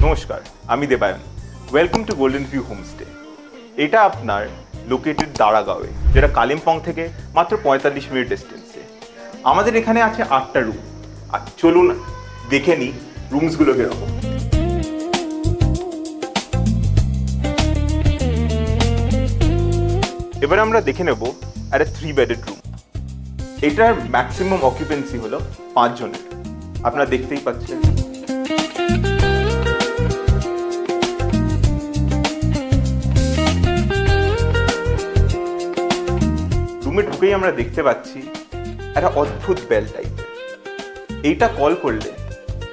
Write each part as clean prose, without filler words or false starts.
নমস্কার, আমি Debayan. Welcome to golden view homestay. এটা আপনার লোকেটেড দাঁড়াগাঁওয়ে, যেটা কালিম্পং থেকে মাত্র 45 মিনিট ডিস্টেন্সে। আমাদের এখানে আছে 8টা রুম। আর চলুন দেখে নিই রুমসগুলো কিরকম। এবার আমরা দেখে নেব একটা 3 বেডেড রুম। এটার ম্যাক্সিমাম অকুপেন্সি হলো 5 জনের। আপনারা দেখতেই পাচ্ছেন। রুমে ঢুকেই আমরা দেখতে পাচ্ছি একটা অদ্ভুত বেল টাইপের। এইটা কল করলে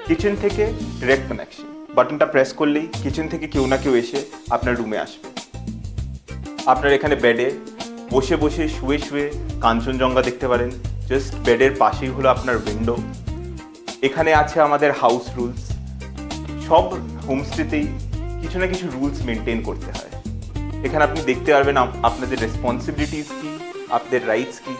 কিচেন থেকে ডিরেক্ট কানেকশন। বাটনটা প্রেস করলেই কিচেন থেকে কেউ না কেউ এসে আপনার রুমে আসবে। আপনার এখানে বেডে বসে বসে শুয়ে শুয়ে কাঞ্চনজঙ্ঘা দেখতে পারেন। জাস্ট বেডের পাশেই হলো আপনার উইন্ডো। এখানে আছে আমাদের হাউস রুলস। সব হোমস্টেতেই কিছু না কিছু রুলস মেনটেন করতে হয়। এখানে আপনি দেখতে পারবেন আপনাদের রেসপন্সিবিলিটিস কি, আপনাদের রাইটস কি।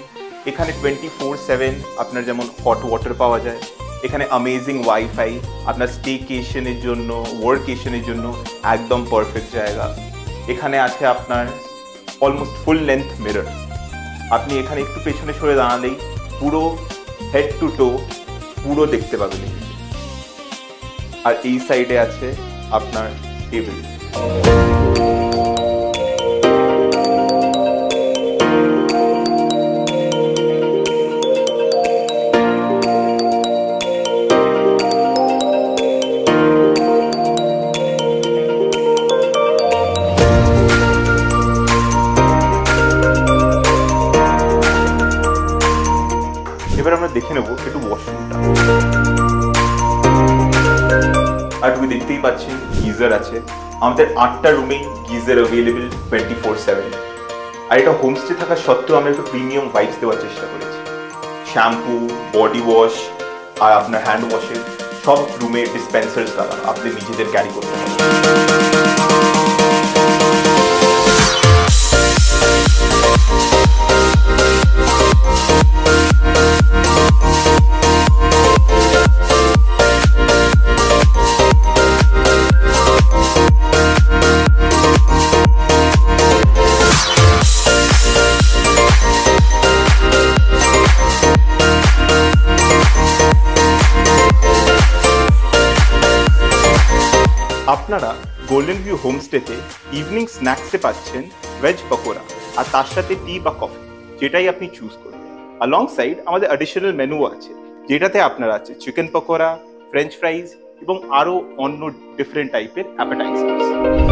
এখানে 24/7 আপনার যেমন হট ওয়াটার পাওয়া যায়। এখানে অ্যামেজিং ওয়াইফাই, আপনার স্টেকেশনের জন্য, ওয়ার্কেশনের জন্য একদম পারফেক্ট জায়গা। এখানে আছে আপনার অলমোস্ট ফুল লেন্থ মিরর। আপনি এখানে একটু পেছনে সরে দাঁড়ালেই পুরো হেড টু টো পুরো দেখতে পাবেন। আর এই সাইডে আছে আপনার টেবিল। এবার আমরা দেখে নেব একটু ওয়াশরুমটা। আর তুমি দেখতেই পাচ্ছেন গিজার আছে। আমাদের 8টা রুমেই গিজার অ্যাভেলেবেল 24/7। আর এটা হোমস্টে থাকা সত্ত্বেও আমরা একটু প্রিমিয়াম ভাইবস দেওয়ার চেষ্টা করেছি। শ্যাম্পু, বডি ওয়াশ আর আপনার হ্যান্ড ওয়াশের সব রুমে ডিসপেন্সার্স লাগানো, আপনি নিজেদের ক্যারি করতে হবে। আপনারা গোল্ডেন ভিউ হোমস্টেতে ইভিনিং স্ন্যাক্সে পাচ্ছেন ভেজ পকোড়া, আর তার সাথে টি বা কফি, যেটাই আপনি চুজ করবেন। অলং সাইড আমাদের অ্যাডিশনাল মেনু আছে, যেটাতে আপনার আছে চিকেন পকোড়া, ফ্রেঞ্চ ফ্রাইজ এবং আরও অন্য ডিফারেন্ট টাইপের অ্যাপেটাইজার্স।